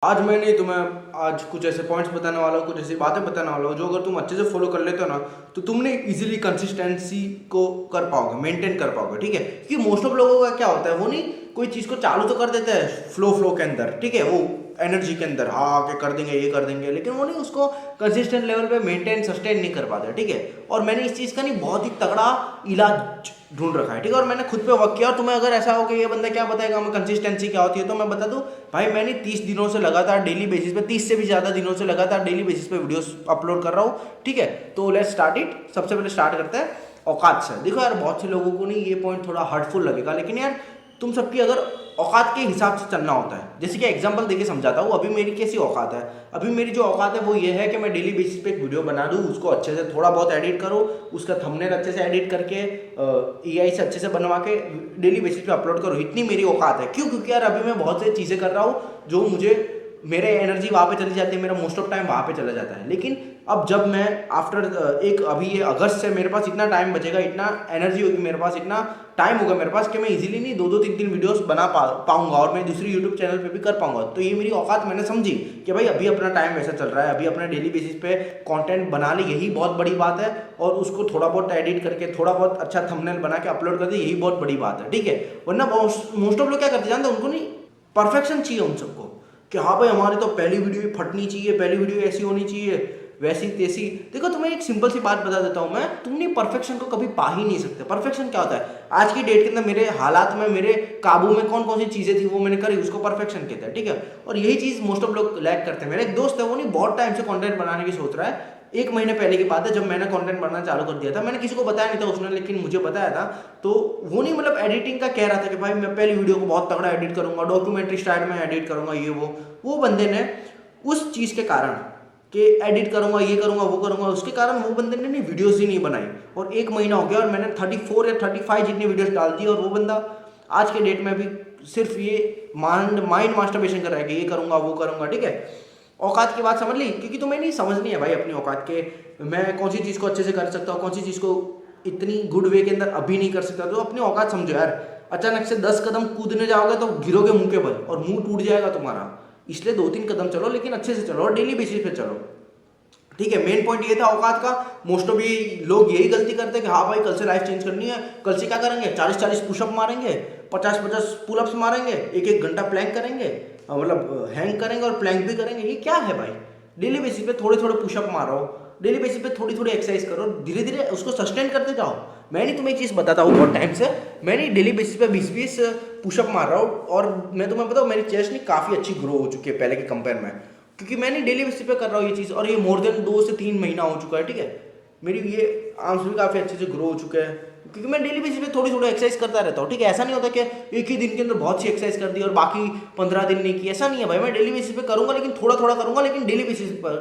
आज मैं नहीं तुम्हें आज कुछ ऐसे पॉइंट्स बताने वाला हूँ, कुछ ऐसी बातें बताने वाला हूँ जो अगर तुम अच्छे से फॉलो कर लेते हो ना तो तुमने इजीली कंसिस्टेंसी को कर पाओगे, मेंटेन कर पाओगे। ठीक है, क्योंकि मोस्ट ऑफ लोगों का क्या होता है, वो नहीं कोई चीज़ को चालू तो कर देते हैं फ्लो के अंदर, ठीक है, वो एनर्जी के अंदर, हाँ कि कर देंगे ये कर देंगे, लेकिन वो नहीं उसको कंसिस्टेंट लेवल पे मेंटेन सस्टेन नहीं कर पाते। ठीक है, और मैंने इस चीज़ का नहीं बहुत ही तगड़ा इलाज ढूंढ रखा है। ठीक है, और मैंने खुद पे वर्क किया। और तुम्हें अगर ऐसा हो कि ये बंदा क्या बताएगा हमें कंसिस्टेंसी क्या होती है, तो मैं बता दूं भाई, मैंने 30 दिनों से लगातार डेली बेसिस पे, 30 से भी ज़्यादा दिनों से लगातार डेली बेसिस पे वीडियोस अपलोड कर रहा हूँ। ठीक है, तो लेट्स स्टार्ट इट। सबसे पहले स्टार्ट करते हैं औकात से। देखो यार, बहुत से लोगों को नहीं ये पॉइंट थोड़ा हर्टफुल लगेगा, लेकिन यार तुम सबकी अगर औकात के हिसाब से चलना होता है। जैसे कि एग्जांपल देके समझाता हूँ, अभी मेरी कैसी औकात है। अभी मेरी जो औकात है वो ये है कि मैं डेली बेसिस पे एक वीडियो बना दूँ, उसको अच्छे से थोड़ा बहुत एडिट करूँ, उसका थंबनेल अच्छे से एडिट करके एआई से अच्छे से बनवा के डेली बेसिस पे अपलोड करूँ। इतनी मेरी औकात है। क्यों? क्योंकि यार अभी मैं बहुत सी चीज़ें कर रहा हूँ जो मुझे, मेरे एनर्जी वहाँ पे चली जाती है, मेरा मोस्ट ऑफ टाइम वहाँ पे चला जाता है। लेकिन अब जब मैं आफ्टर एक अभी ये अगस्त से मेरे पास इतना टाइम बचेगा, इतना एनर्जी होगी मेरे पास, इतना टाइम होगा मेरे पास कि मैं इजीली नहीं 2-2 3-3 वीडियोस बना पाऊंगा और मैं दूसरी यूट्यूब चैनल पे भी कर पाऊंगा। तो ये मेरी औकात मैंने समझी कि भाई अभी अपना टाइम वैसा चल रहा है, अभी अपना डेली बेसिस पे कंटेंट बना ले, यही बहुत बड़ी बात है। और उसको थोड़ा बहुत एडिट करके थोड़ा बहुत अच्छा थंबनेल बना के अपलोड कर दे, यही बहुत बड़ी बात है। ठीक है, वरना मोस्ट ऑफ लोग क्या करते जानते हैं, उनको नहीं परफेक्शन चाहिए उन सबको कि हाँ भाई हमारी तो पहली वीडियो ही फटनी चाहिए, पहली वीडियो ऐसी होनी चाहिए, वैसी तैसी। देखो तुम्हें एक सिंपल सी बात बता देता हूँ मैं, तुम नहीं परफेक्शन को कभी पा ही नहीं सकते। परफेक्शन क्या होता है? आज की डेट के अंदर मेरे हालात में, मेरे काबू में कौन कौन सी चीजें थी वो मैंने करी, उसको परफेक्शन कहते हैं। ठीक है, और यही चीज मोस्ट ऑफ लोग लैक करते हैं। मेरा एक दोस्त है, वो नहीं बहुत टाइम से कंटेंट बनाने की सोच रहा है। 1 महीने पहले की बात है, जब मैंने कंटेंट बनाना चालू कर दिया था। मैंने किसी को बताया नहीं था उसने, लेकिन मुझे बताया था। तो वो नहीं मतलब एडिटिंग का कह रहा था कि भाई मैं पहली वीडियो को बहुत तगड़ा एडिट करूंगा, डॉक्यूमेंट्री स्टाइल में एडिट करूंगा, ये वो बंदे ने उस चीज के कारण कि एडिट करूंगा, ये करूंगा, वो करूंगा, उसके कारण वो बंदे ने नहीं वीडियोस ही नहीं बनाई। और 1 महीना हो गया और मैंने 34 या 35 जितनी वीडियोस डाल दी, और वो बंदा आज के डेट में भी सिर्फ ये माइंड मास्टरबेशन कर रहा है कि ये करूंगा, वो करूंगा। ठीक है, औकात की बात समझ ली? क्योंकि तुम्हें नहीं समझनी है भाई अपनी औकात के, मैं कौन सी चीज़ को अच्छे से कर सकता हूँ, कौन सी चीज़ को इतनी गुड वे के अंदर अभी नहीं कर सकता। तो अपनी औकात समझो यार। अचानक से 10 कदम कूदने जाओगे तो गिरोगे मुंह के बल और मुंह टूट जाएगा तुम्हारा। इसलिए 2-3 कदम चलो, लेकिन अच्छे से चलो और डेली बेसिस पे चलो। ठीक है, मेन पॉइंट ये था औकात का। मोस्ट ऑफ ये लोग यही गलती करते हैं कि हाँ भाई कल से लाइफ चेंज करनी है, कल से क्या करेंगे, 40-40 पुशअप मारेंगे, 50-50 पुलअप्स मारेंगे, 1-1 घंटा प्लैंक करेंगे, मतलब हैंग करेंगे और प्लैंक भी करेंगे। ये क्या है भाई? डेली बेसिस पे थोड़े थोड़े पुशअप मारो, डेली बेसिस पे थोड़ी थोड़ी एक्सरसाइज करो, धीरे धीरे उसको सस्टेन करते जाओ। मैं नहीं तुम्हें एक चीज़ बताता हूँ, बहुत टाइम से मैं नहीं डेली बेसिस पे 20-20 पुशअप मार रहा हूँ, और मैं तुम्हें बताऊँ मेरी चेस्ट नहीं काफ़ी अच्छी ग्रो हो चुकी है पहले के कंपेयर में, क्योंकि मैंने डेली बेसिस पे कर रहा हूँ ये चीज़। और ये मोर देन 2 से 3 महीना हो चुका है। ठीक है, मेरी ये आर्म्स भी काफ़ी अच्छे से ग्रो हो चुके हैं, क्योंकि मैं डेली बेसिस पे थोड़ी थोड़ी एक्सरसाइज करता रहता हूँ। ठीक है, ऐसा नहीं होता कि एक ही दिन के अंदर बहुत सी एक्सरसाइज कर दी और बाकी 15 दिन नहीं की, ऐसा नहीं है भाई। मैं डेली बेसिस पे करूँगा, लेकिन थोड़ा थोड़ा करूँगा, लेकिन डेली बेसिस पर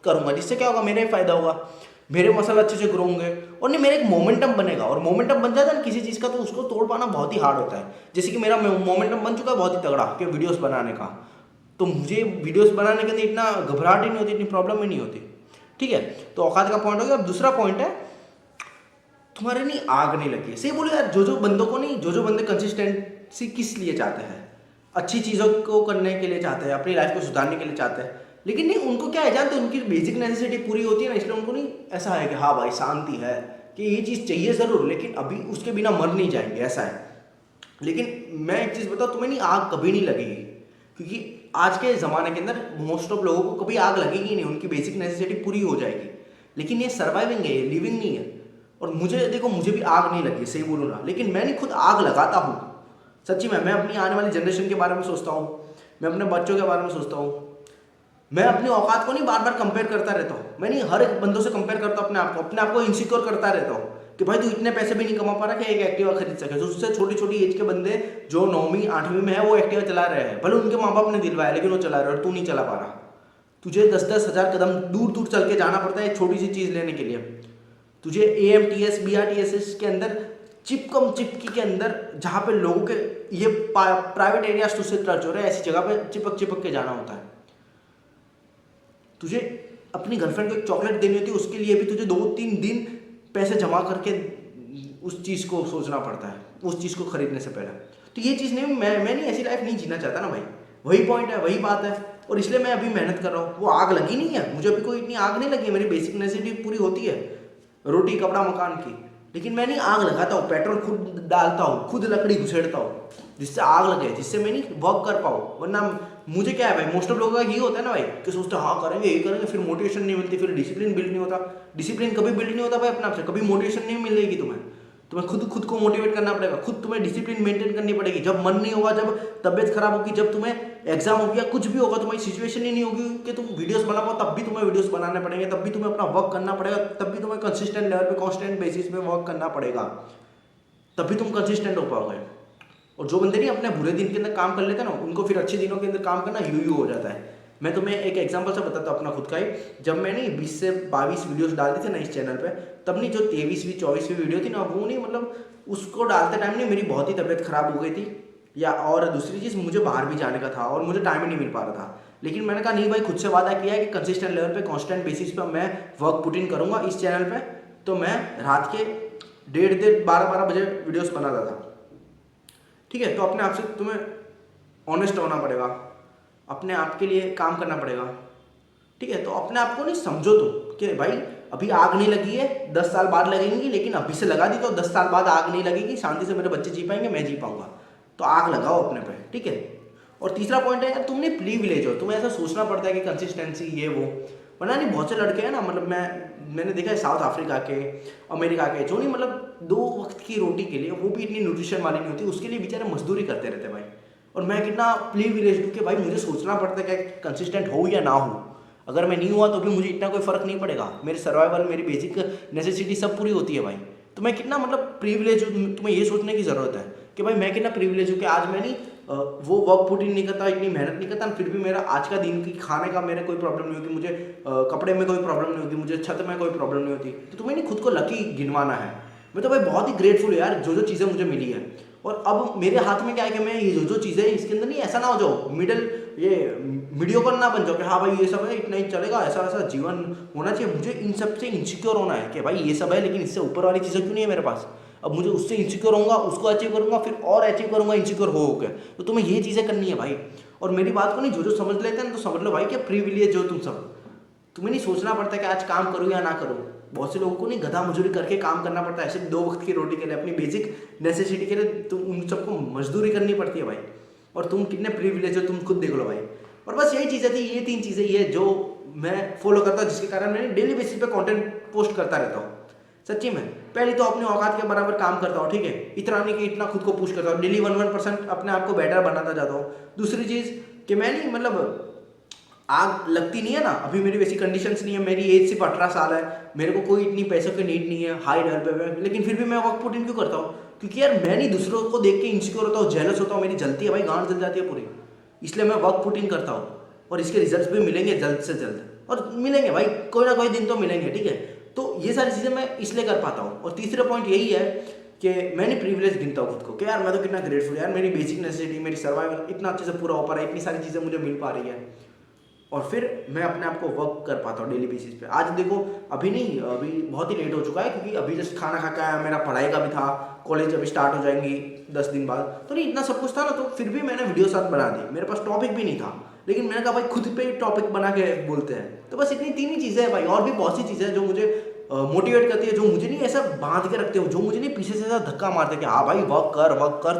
करूँगा, जिससे क्या होगा, मेरा ही फायदा होगा, मेरे मसल अच्छे से ग्रो होंगे और नहीं मेरा एक मोमेंटम बनेगा। और मोमेंटम बन जाता है ना किसी चीज़ का, तो उसको तोड़ पाना बहुत ही हार्ड होता है। जैसे कि मेरा मोमेंटम बन चुका है बहुत ही तगड़ा कि वीडियोस बनाने का, तो मुझे वीडियोस बनाने के अंदर इतना घबराहट ही नहीं होती, इतनी प्रॉब्लम ही नहीं होती। ठीक है, तो औकात का पॉइंट हो गया। अब दूसरा पॉइंट है, तुम्हारे नहीं आग नहीं लगी। सही बोलो यार, जो जो बंदों को नहीं, जो जो बंदे कंसिस्टेंसी किस लिए चाहते हैं, अच्छी चीज़ों को करने के लिए चाहते हैं, अपनी लाइफ को सुधारने के लिए चाहते हैं, लेकिन नहीं उनको क्या है जानते, उनकी बेसिक नेसेसिटी पूरी होती है ना, इसलिए उनको नहीं ऐसा है कि हाँ भाई शांति है, कि ये चीज़ चाहिए ज़रूर, लेकिन अभी उसके बिना मर नहीं जाएंगे, ऐसा है। लेकिन मैं एक चीज़ बताऊँ तुम्हें, नहीं आग कभी नहीं लगेगी, क्योंकि आज के ज़माने के अंदर मोस्ट ऑफ लोगों को कभी आग लगेगी नहीं, उनकी बेसिक नेसेसिटी पूरी हो जाएगी। लेकिन ये सर्वाइविंग है, ये लिविंग नहीं है। और मुझे देखो, मुझे भी आग नहीं लगी, सही बोलूँ ना, लेकिन मैं नहीं खुद आग लगाता हूँ सच्ची में। मैं अपनी आने वाली जनरेशन के बारे में सोचता हूँ, मैं अपने बच्चों के बारे में सोचता हूँ। मैं अपनी औकात को नहीं बार बार कंपेयर करता रहता हूँ, मैं नहीं हर एक बंदों से कंपेयर करता हूँ अपने आप को इनसिक्योर करता रहता हूँ कि भाई तू इतने पैसे भी नहीं कमा पा रहा कि एक एक्टिवा खरीद सके। तो उससे छोटी छोटी एज के बंदे जो 9वीं 8वीं में है वो एक्टिवा चला रहे हैं, भले उनके माँ बाप ने दिलवाया, लेकिन वो चला रहे हैं और तू नहीं चला पा रहा। तुझे 10-10 हज़ार कदम दूर दूर चल के जाना पड़ता है एक छोटी सी चीज़ लेने के लिए। तुझे AMTS BRTS के अंदर चिपकम चिपकी के अंदर, जहाँ पे लोगों के ये प्राइवेट एरियाज तुझसे टच हो रहे हैं, ऐसी जगह पे चिपक चिपक के जाना होता है। तुझे अपनी गर्लफ्रेंड को एक चॉकलेट देनी होती है, उसके लिए भी तुझे 2-3 दिन पैसे जमा करके उस चीज़ को सोचना पड़ता है, उस चीज़ को खरीदने से पहले। तो ये चीज़ नहीं, मैं नहीं ऐसी लाइफ नहीं जीना चाहता ना भाई। वही पॉइंट है, वही बात है। और इसलिए मैं अभी मेहनत कर रहा हूँ। वो आग लगी नहीं है, मुझे अभी कोई इतनी आग नहीं लगी है, मेरी बेसिक नेसेसिटी पूरी होती है, रोटी कपड़ा मकान की। लेकिन मैं नहीं आग लगाता हूँ, पेट्रोल खुद डालता हूँ, खुद लकड़ी घुसेड़ता हूँ, जिससे आग लगे, जिससे मैं नहीं वर्क कर पाऊँ। वरना मुझे क्या है भाई, मोस्ट ऑफ लोगों का ये होता है ना भाई, कि सोचते हैं हाँ करेंगे, ये करेंगे, फिर मोटिवेशन नहीं मिलती, फिर डिसिप्लिन बिल्ड नहीं होता। डिसिप्लिन कभी बिल्ड नहीं होता भाई अपने आप से, कभी मोटिवेशन नहीं मिलेगी तुम्हें। तुम्हें खुद को मोटिवेट करना पड़ेगा, खुद तुम्हें डिसिप्लिन मेंटेन करनी पड़ेगी। जब मन नहीं होगा, जब तबियत खराब होगी, जब तुम्हें एग्जाम हो गया, कुछ भी होगा, तुम्हारी सिचुएशन ही नहीं होगी कि तुम वीडियोस बना पाओ, तब भी तुम्हें वीडियोस बनाने पड़ेंगे, तब भी तुम्हें अपना वर्क करना पड़ेगा, तब भी तुम्हें कंसिस्टेंट लेवल पे, कांस्टेंट बेसिस पे वर्क करना पड़ेगा, तभी तुम कंसिस्टेंट हो पाओगे। और जो बंदे नहीं अपने बुरे दिन के अंदर काम कर लेते हैं ना, उनको फिर अच्छे दिनों के अंदर काम करना यूं हो जाता है। मैं तुम्हें एक एग्जांपल से बताता हूँ अपना खुद का ही। जब मैंने 20 से 22 वीडियोस डालते थे ना इस चैनल पे, तब नहीं जो 23वीं 24वीं वीडियो थी ना, वो नहीं मतलब उसको डालते टाइम नहीं मेरी बहुत ही तबीयत खराब हो गई थी, या और दूसरी चीज़ मुझे बाहर भी जाने का था और मुझे टाइम ही नहीं मिल पा रहा था। लेकिन मैंने कहा नहीं भाई, खुद से वादा किया है कि कंसिस्टेंट लेवल पे, कांस्टेंट बेसिस पे मैं वर्क पुट इन करूँगा इस चैनल पे। तो मैं रात के 1:30 12 बजे वीडियोस बनाता था, ठीक है। तो अपने आप से तुम्हें ऑनेस्ट होना पड़ेगा, अपने आप के लिए काम करना पड़ेगा, ठीक है। तो अपने आप को नहीं समझो तुम कि भाई अभी आग नहीं लगी है, 10 साल बाद लगेंगी, लेकिन अभी से लगा दी तो 10 साल बाद आग नहीं लगेगी, शांति से मेरे बच्चे जी पाएंगे, मैं जी पाऊंगा। तो आग लगाओ अपने पे, ठीक है। और तीसरा पॉइंट है यार, तुमने प्रीविलेज हो, तुम्हें ऐसा सोचना पड़ता है कि कंसिस्टेंसी ये वो, वरना नहीं बहुत से लड़के हैं ना, मतलब मैंने देखा है साउथ अफ्रीका के, अमेरिका के, जो नहीं मतलब 2 वक्त की रोटी के लिए, वो भी इतनी न्यूट्रिशन वाली नहीं होती, उसके लिए बेचारे मजदूरी करते रहते हैं भाई। और मैं कितना प्रीविलेज हूँ कि भाई मुझे सोचना पड़ता है कि कंसिस्टेंट हो या ना हो। अगर मैं नहीं हुआ तो भी मुझे इतना कोई फर्क नहीं पड़ेगा, मेरे सर्वाइवल, मेरी बेसिक नेसेसिटी सब पूरी होती है भाई। तो मैं कितना मतलब प्रिविलेज हूँ, तुम्हें ये सोचने की ज़रूरत है कि भाई मैं कितना प्रिविलेज हूँ कि आज मैं नहीं वो वर्क पुट इन नहीं करता, इतनी मेहनत नहीं करता, फिर भी मेरा आज का दिन की खाने का मेरे कोई प्रॉब्लम नहीं होगी, मुझे कपड़े में कोई प्रॉब्लम नहीं होगी, मुझे छत में कोई प्रॉब्लम नहीं होती। तो तुम्हें नहीं खुद को लकी गिनवाना है। मैं तो भाई बहुत ही ग्रेटफुल यार जो चीज़ें मुझे मिली है। और अब मेरे हाथ में क्या है कि मैं ये जो चीज़ें इसके अंदर नहीं, ऐसा ना हो जाओ ये मीडियोकर ना बन जाओ कि हाँ भाई ये सब है, इतना ही चलेगा, ऐसा वैसा जीवन होना चाहिए। मुझे इन सब से इनसिक्योर होना है कि भाई ये सब है, लेकिन इससे ऊपर वाली चीज़ें क्यों नहीं है मेरे पास। अब मुझे उससे इनसिक्योर होऊंगा, उसको अचीव करूंगा, फिर और अचीव करूंगा इनसिक्योर हो गया। तो तुम्हें ये चीज़ें करनी है भाई। और मेरी बात को नहीं जो समझ लेते हैं तो समझ लो भाई क्या प्रिविलेज हो तुम सब। तुम्हें नहीं सोचना पड़ता कि आज काम करूँ या ना करूँ। बहुत से लोगों को नहीं गधा मजदूरी करके काम करना पड़ता है, ऐसे 2 वक्त की रोटी के लिए, अपनी बेसिक नेसेसिटी के लिए तुम उन सबको मजदूरी करनी पड़ती है भाई। और तुम कितने प्रिविलेज हो तुम खुद देख लो भाई। और बस यही चीज़ें थी, ये 3 चीज़ें ये जो मैं फॉलो करता हूँ, जिसके कारण मैं डेली बेसिस पे कंटेंट पोस्ट करता रहता हूँ। सच्ची में पहली तो अपने औकात के बराबर काम करता हूँ, ठीक है। इतना नहीं कि इतना खुद को पुश करता हूँ, डेली 1% अपने आप को बेटर बनाता जाता हूँ। दूसरी चीज़ कि मैं नहीं मतलब आग लगती नहीं है ना, अभी मेरी वैसी कंडीशंस नहीं है, मेरी एज सिर्फ 18 साल है, मेरे को कोई इतनी पैसों की नीड नहीं है हाई लेवल पे, लेकिन फिर भी मैं वर्क पुट इन क्यों करता हूँ? क्योंकि यार मैं नहीं दूसरों को देख के इंसिक्योर होता हूँ, जेलस होता हूँ, मेरी जलती है भाई, गांड जल जाती है पूरी। इसलिए मैं वर्क पुट इन करता हूँ और इसके रिजल्ट भी मिलेंगे जल्द से जल्द, और मिलेंगे भाई, कोई ना कोई दिन तो मिलेंगे, ठीक है। तो ये सारी चीज़ें मैं इसलिए कर पाता हूँ। और तीसरा पॉइंट यही है कि मैंने प्रिविलेज गिनता हूँ खुद को कि यार मैं तो कितना ग्रेटफुल यार, मेरी बेसिक नेसेसिटी, मेरी सर्वाइवल इतना अच्छे से पूरा हो पा रहा है, इतनी सारी चीज़ें मुझे मिल पा रही है, और फिर मैं अपने आप को वर्क कर पाता हूँ डेली बेसिस पे। आज देखो अभी नहीं, अभी बहुत ही लेट हो चुका है, क्योंकि अभी जस्ट खाना खा के आया, मेरा पढ़ाई का भी था, कॉलेज अभी स्टार्ट हो जाएंगी 10 दिन बाद, तो नहीं इतना सब कुछ था ना, तो फिर भी मैंने वीडियो साथ बना दी। मेरे पास टॉपिक भी नहीं था, लेकिन मैंने कहा भाई खुद पे ही टॉपिक बना के बोलते हैं। तो बस इतनी 3 ही चीज़ें हैं भाई, और भी बहुत सी चीज़ें हैं जो मुझे मोटिवेट करती है, जो मुझे नहीं ऐसा बांध के रखते हो, जो मुझे नहीं पीछे से ऐसा धक्का मारते कि हाँ भाई वर्क कर,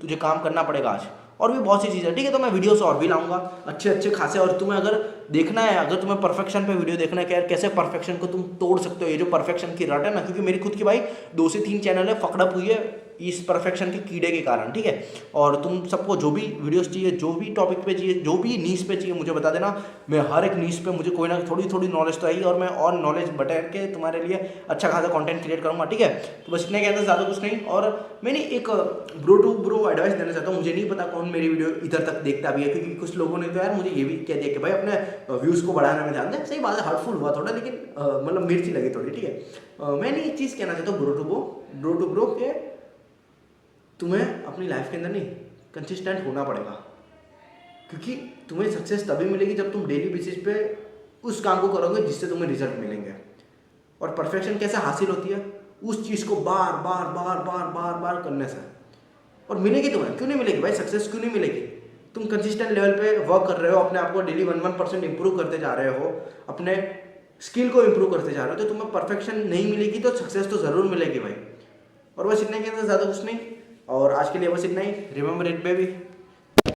तुझे काम करना पड़ेगा आज। और भी बहुत सी चीज़ें, ठीक है। तो मैं वीडियोस और भी लाऊंगा अच्छे खासे। और तुम्हें अगर देखना है, अगर तुम्हें परफेक्शन पे वीडियो देखना है कि यार कैसे परफेक्शन को तुम तोड़ सकते हो, ये जो परफेक्शन की रट है ना, क्योंकि मेरी खुद की भाई 2 से 3 चैनल है फकड़प हुई है इस परफेक्शन के कीड़े के कारण, ठीक है। और तुम सबको जो भी वीडियोस चाहिए, जो भी टॉपिक पे चाहिए, जो भी नीश पे चाहिए, मुझे बता देना। मैं हर एक नीश पे मुझे कोई ना थोड़ी नॉलेज तो आई, और मैं और नॉलेज बटैर के तुम्हारे लिए अच्छा खासा कंटेंट क्रिएट करूँगा, ठीक है। तो बस इतने कहते हैं, ज़्यादा कुछ नहीं। और मैंने एक ब्रो टू ब्रो एडवाइस देना चाहता हूँ। मुझे नहीं पता कौन मेरी वीडियो इधर तक देखता भी है, क्योंकि कुछ लोगों ने तो यार मुझे ये भी कह दिया कि भाई अपने व्यूज़ को बढ़ाने में ध्यान दें। सही बात है, हर्टफुल हुआ थोड़ा, लेकिन मतलब मिर्ची लगी थोड़ी, ठीक है। मैंने एक चीज़ कहना चाहता हूँ ब्रो टू ब्रो के तुम्हें अपनी लाइफ के अंदर नहीं कंसिस्टेंट होना पड़ेगा, क्योंकि तुम्हें सक्सेस तभी मिलेगी जब तुम डेली बेसिस पे उस काम को करोगे जिससे तुम्हें रिजल्ट मिलेंगे। और परफेक्शन कैसे हासिल होती है? उस चीज़ को बार बार करने से। और मिलेगी तुम्हें, क्यों नहीं मिलेगी भाई? सक्सेस क्यों नहीं मिलेगी? तुम कंसिस्टेंट लेवल पे वर्क कर रहे हो, अपने आप को डेली 1% इंप्रूव करते जा रहे हो, अपने स्किल को इंप्रूव करते जा रहे हो, तो तुम्हें परफेक्शन नहीं मिलेगी तो सक्सेस तो ज़रूर मिलेगी भाई। और बस इतना ही कहना, ज़्यादा कुछ नहीं। और आज के लिए बस इतना ही। Remember it baby.